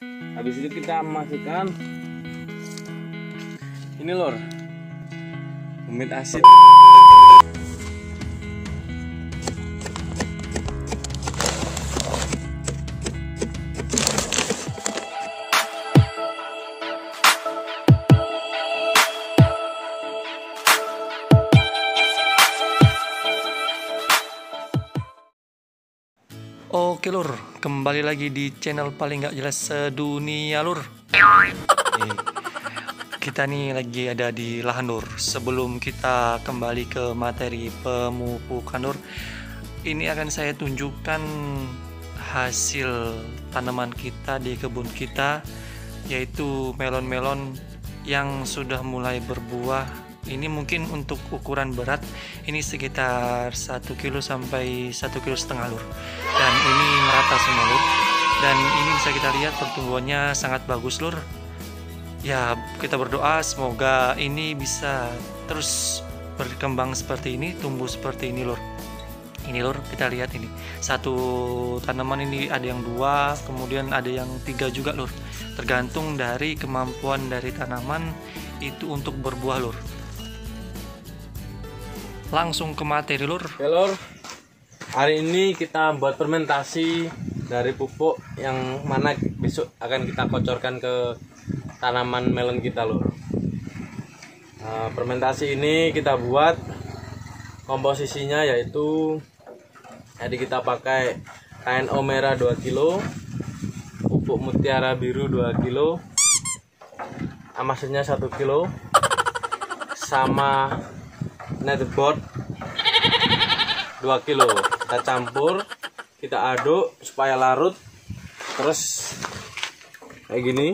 Habis itu kita masukkan ini lor, humid asid. Oke lur, kembali lagi di channel paling gak jelas sedunia lur. Kita nih lagi ada di lahan lur. Sebelum kita kembali ke materi pemupukan lur, ini akan saya tunjukkan hasil tanaman kita di kebun kita, yaitu melon-melon yang sudah mulai berbuah. Ini mungkin untuk ukuran berat ini sekitar 1 kilo sampai 1,5 kilo lur, dan ini merata semua lur, dan ini bisa kita lihat pertumbuhannya sangat bagus lur. Ya, kita berdoa semoga ini bisa terus berkembang seperti ini, tumbuh seperti ini lur. Ini lur, kita lihat ini satu tanaman ini ada yang 2, kemudian ada yang 3 juga lur, tergantung dari kemampuan dari tanaman itu untuk berbuah lur. Langsung ke materi lur. Oke lor, hari ini kita buat fermentasi dari pupuk yang mana besok akan kita kocorkan ke tanaman melon kita lor. Fermentasi ini kita buat komposisinya yaitu jadi kita pakai KNO merah 2 kilo, pupuk mutiara biru 2 kilo, amasnya 1 kilo, sama netboard 2 kilo. Kita campur, kita aduk supaya larut, terus kayak gini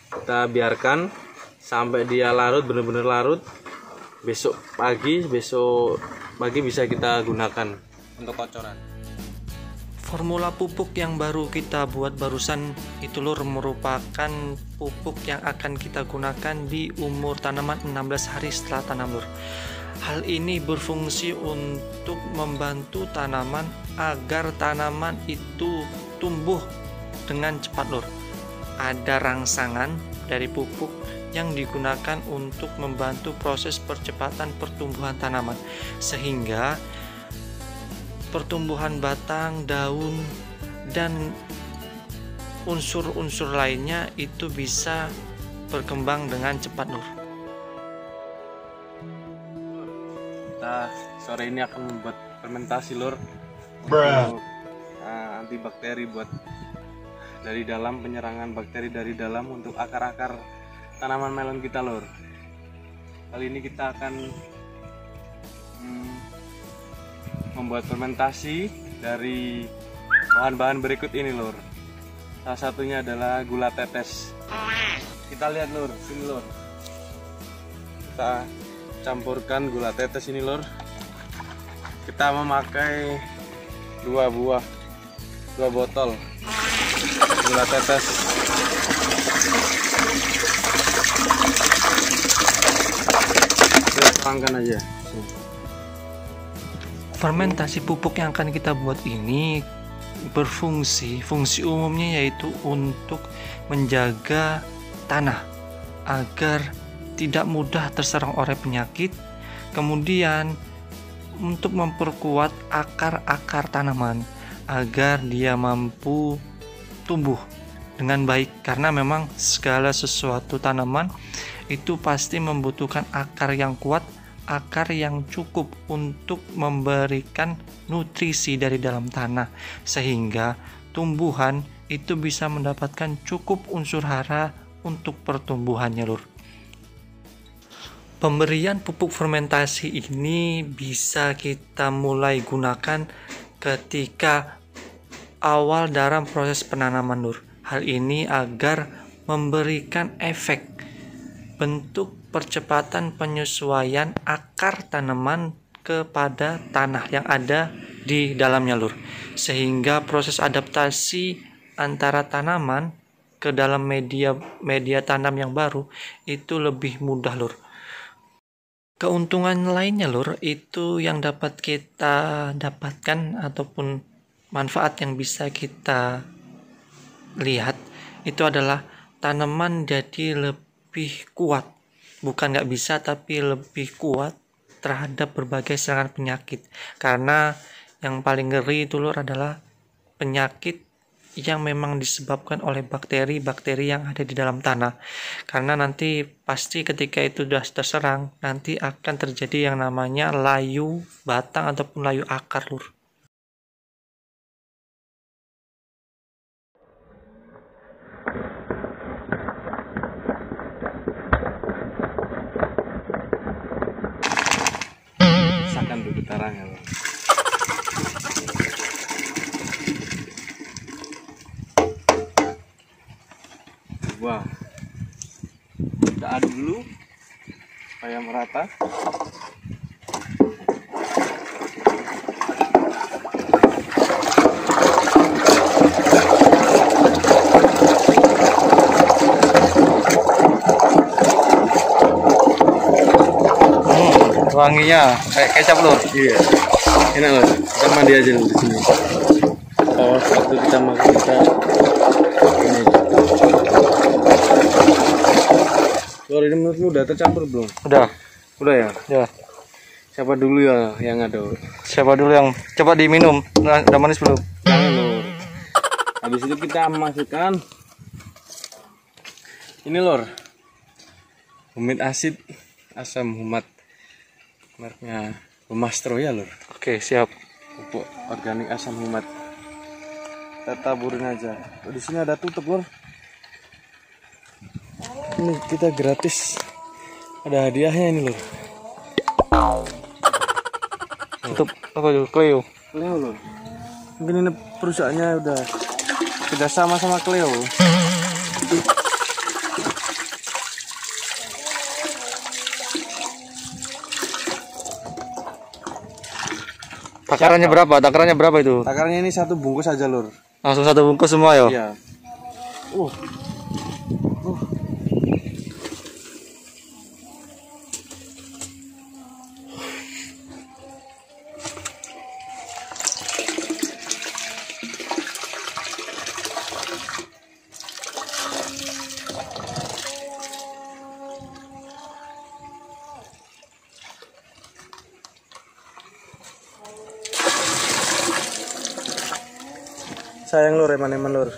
kita biarkan sampai dia larut, bener-bener larut. Besok pagi bisa kita gunakan untuk kocoran. Formula pupuk yang baru kita buat barusan itu lur merupakan pupuk yang akan kita gunakan di umur tanaman 16 hari setelah tanam lur. Hal ini berfungsi untuk membantu tanaman agar tanaman itu tumbuh dengan cepat lur. Ada rangsangan dari pupuk yang digunakan untuk membantu proses percepatan pertumbuhan tanaman, sehingga pertumbuhan batang, daun, dan unsur-unsur lainnya itu bisa berkembang dengan cepat lur. Kita sore ini akan membuat fermentasi lur untuk antibakteri buat dari dalam, penyerangan bakteri dari dalam untuk akar-akar tanaman melon kita lur. Kali ini kita akan membuat fermentasi dari bahan-bahan berikut ini lur. Salah satunya adalah gula tetes. Kita lihat lur, sini lur. Kita campurkan gula tetes ini lur. Kita memakai 2 botol gula tetes. Kita tuangkan aja. Fermentasi pupuk yang akan kita buat ini fungsi umumnya yaitu untuk menjaga tanah agar tidak mudah terserang oleh penyakit, kemudian untuk memperkuat akar-akar tanaman agar dia mampu tumbuh dengan baik, karena memang segala sesuatu tanaman itu pasti membutuhkan akar yang kuat, akar yang cukup untuk memberikan nutrisi dari dalam tanah, sehingga tumbuhan itu bisa mendapatkan cukup unsur hara untuk pertumbuhannya lur. Pemberian pupuk fermentasi ini bisa kita mulai gunakan ketika awal dalam proses penanaman lur. Hal ini agar memberikan efek bentuk percepatan penyesuaian akar tanaman kepada tanah yang ada di dalamnya lur, sehingga proses adaptasi antara tanaman ke dalam media tanam yang baru itu lebih mudah lur. Keuntungan lainnya lur itu yang dapat kita dapatkan ataupun manfaat yang bisa kita lihat itu adalah tanaman jadi lebih kuat, bukan nggak bisa tapi lebih kuat terhadap berbagai serangan penyakit. Karena yang paling ngeri itu lur adalah penyakit yang memang disebabkan oleh bakteri-bakteri yang ada di dalam tanah. Karena nanti pasti ketika itu sudah terserang, nanti akan terjadi yang namanya layu batang ataupun layu akar lur. Rasakan tuh getarannya lur. Wah, kita aduk dulu supaya merata. Wanginya kayak kecap lur. Iya, enak loh. Kita mandi aja dulu di sini. Oh, waktu kita makan kita ini. Lor, ini menurutmu udah tercampur belum? Udah Ya. ya. Siapa dulu ya yang ada? Siapa dulu yang coba diminum? Udah manis belum? Jangan lor. Habis itu kita masukkan ini lor, humid asid asam humat, mereknya Lumastro ya lor. Oke siap. Pupuk organik asam humat. Kita taburin aja. Oh, di sini ada tutup lor. Ini kita gratis. Ada hadiahnya ini lor. Tutup apa dulu? Cleo. Cleo lor. Mungkin ini perusahaannya udah sama Cleo. Takarannya berapa? Takarannya berapa itu? Takarnya ini 1 bungkus aja lor. Langsung 1 bungkus semua ya? Iya. Sayang lur, eman-eman lur.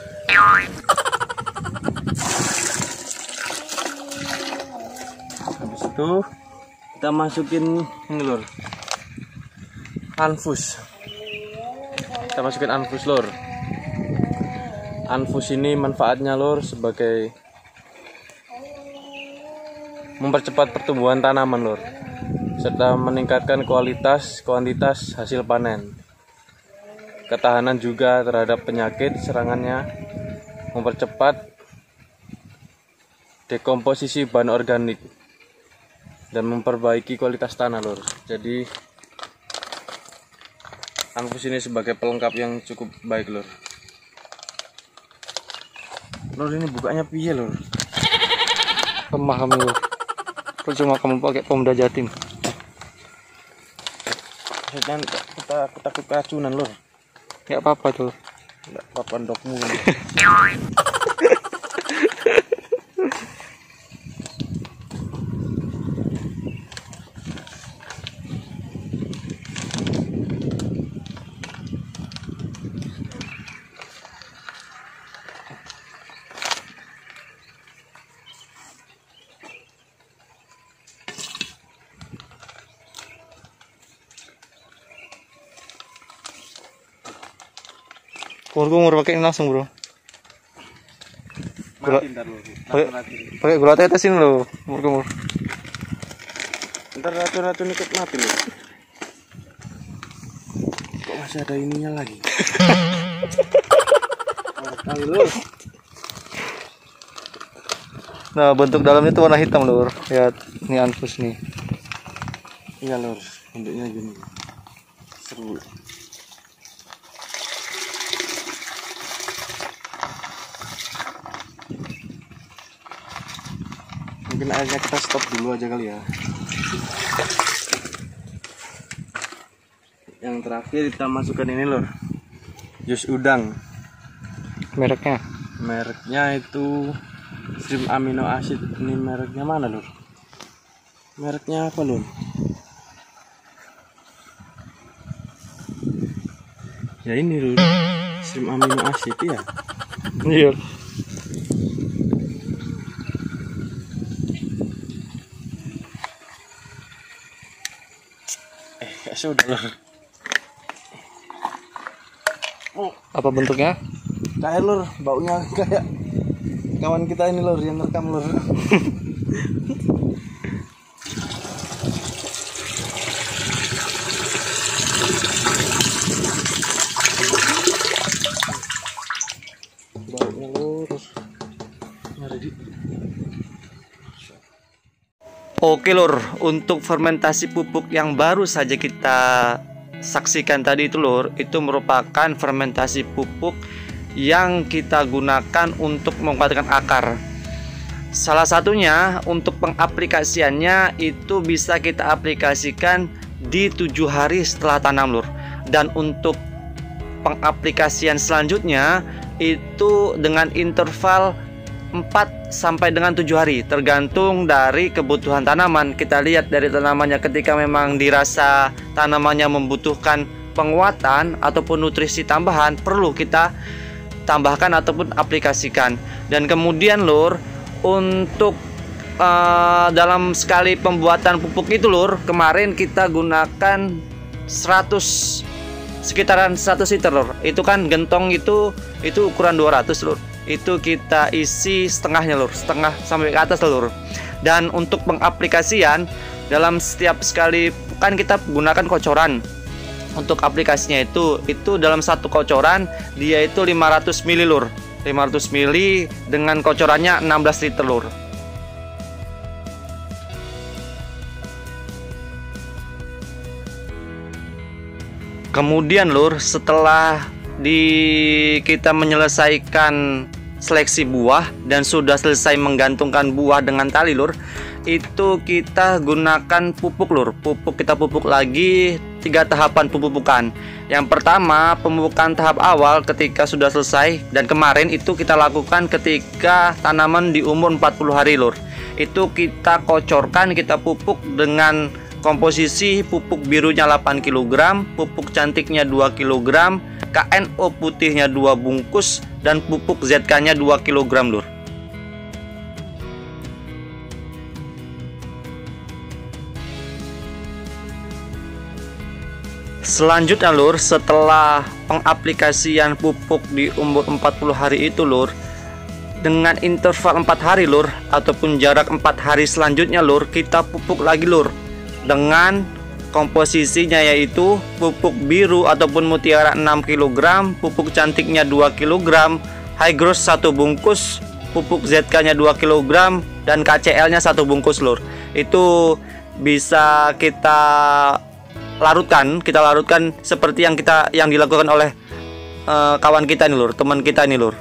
Habis itu kita masukin ini lur, anfus. Kita masukin anfus lur. Anfus ini manfaatnya lur sebagai mempercepat pertumbuhan tanaman lur, serta meningkatkan kualitas kuantitas hasil panen. Ketahanan juga terhadap penyakit serangannya, mempercepat dekomposisi bahan organik dan memperbaiki kualitas tanah lur. Jadi anfus ini sebagai pelengkap yang cukup baik lur. Lur ini bukanya piye lur? Lemah kamu lur. Cuma kamu pakai Pomda Jatim. Maksudnya kita takut keracunan lur. Gak apa-apa tuh. Enggak papan dokmu. Kumur pakai ini langsung bro. Mati ntar lur. Pakai gula tetes ini loh. Kumur. Ntar racun-racun ikut mati lur. Kok masih ada ininya lagi? Kali lur. Nah bentuk dalamnya tuh warna hitam lur. Lihat ini anfus nih. Iya lur, bentuknya gini. Seru. Mungkin airnya kita stop dulu aja kali ya. Yang terakhir kita masukkan ini lor, jus udang. Mereknya Mereknya itu Stream Amino Acid. Ini mereknya mana lur? Mereknya apa lur? Ya ini lur, Stream Amino Acid ya. Iya. Sudah lur. Apa bentuknya? Kayak lur, baunya kayak kawan kita ini lur yang rekam lur. Baunya lur. Mari di. Oke lur, untuk fermentasi pupuk yang baru saja kita saksikan tadi itu lur, itu merupakan fermentasi pupuk yang kita gunakan untuk menguatkan akar. Salah satunya untuk pengaplikasiannya itu bisa kita aplikasikan di 7 hari setelah tanam lur. Dan untuk pengaplikasian selanjutnya itu dengan interval 4 sampai dengan 7 hari, tergantung dari kebutuhan tanaman. Kita lihat dari tanamannya, ketika memang dirasa tanamannya membutuhkan penguatan ataupun nutrisi tambahan, perlu kita tambahkan ataupun aplikasikan. Dan kemudian lur, untuk dalam sekali pembuatan pupuk itu lur, kemarin kita gunakan sekitaran 100 liter lur. Itu kan gentong itu ukuran 200 lur. Itu kita isi setengahnya lur, setengah sampai ke atas lur. Dan untuk pengaplikasian, dalam setiap sekali kan kita gunakan kocoran. Untuk aplikasinya itu dalam satu kocoran dia itu 500 ml lur. 500 ml dengan kocorannya 16 liter lur. Kemudian lur, setelah kita menyelesaikan seleksi buah dan sudah selesai menggantungkan buah dengan tali lur, itu kita gunakan pupuk lur. Kita pupuk lagi 3 tahapan pemupukan. Yang pertama, pemupukan tahap awal ketika sudah selesai, dan kemarin itu kita lakukan ketika tanaman di umur 40 hari lur. Itu kita kocorkan, kita pupuk dengan komposisi pupuk birunya 8 kg, pupuk cantiknya 2 kg, KNO putihnya 2 bungkus, dan pupuk ZK-nya 2 kg lur. Selanjutnya lur, setelah pengaplikasian pupuk di umur 40 hari itu lur, dengan interval 4 hari lur, ataupun jarak 4 hari selanjutnya lur, kita pupuk lagi lur dengan komposisinya yaitu pupuk biru ataupun mutiara 6 kg, pupuk cantiknya 2 kg, high growth 1 bungkus, pupuk ZK nya 2 kg, dan KCL nya 1 bungkus lur. Itu bisa kita larutkan seperti yang dilakukan oleh kawan kita nih lur, teman kita nih lur.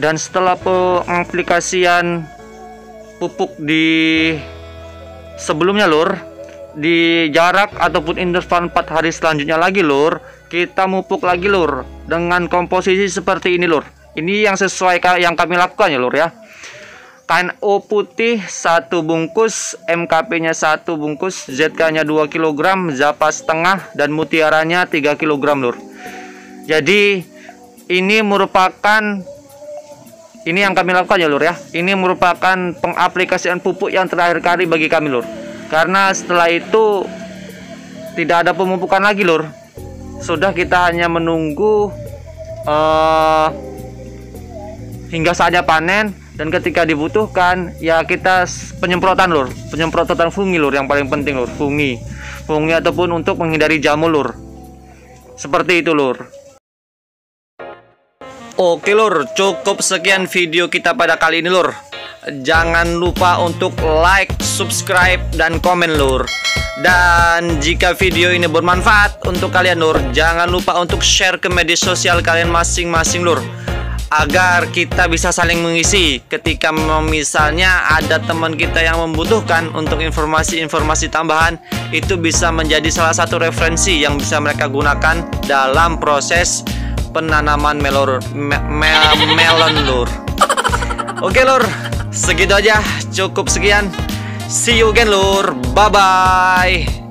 Dan setelah pengaplikasian pupuk di sebelumnya lur, di jarak ataupun interval 4 hari selanjutnya lagi lur, kita mupuk lagi lur dengan komposisi seperti ini lur. Ini yang sesuai yang kami lakukan ya lur ya. KNO putih 1 bungkus, MKP nya 1 bungkus, ZK nya 2 kg, Zapa setengah, dan mutiaranya 3 kg lur. Jadi ini yang kami lakukan ya lur ya. Ini merupakan pengaplikasian pupuk yang terakhir kali bagi kami lur. Karena setelah itu tidak ada pemupukan lagi lur. Sudah, kita hanya menunggu hingga saatnya panen, dan ketika dibutuhkan ya kita penyemprotan lur. Penyemprotan fungi lur yang paling penting lur. Fungi ataupun untuk menghindari jamur lur. Seperti itu lur. Oke lur, cukup sekian video kita pada kali ini lur. Jangan lupa untuk like, subscribe, dan komen lur. Dan jika video ini bermanfaat untuk kalian lur, jangan lupa untuk share ke media sosial kalian masing-masing lur, agar kita bisa saling mengisi ketika misalnya ada teman kita yang membutuhkan untuk informasi-informasi tambahan. Itu bisa menjadi salah satu referensi yang bisa mereka gunakan dalam proses penanaman melon lur. Oke lur, segitu aja, cukup sekian. See you again lur, bye bye.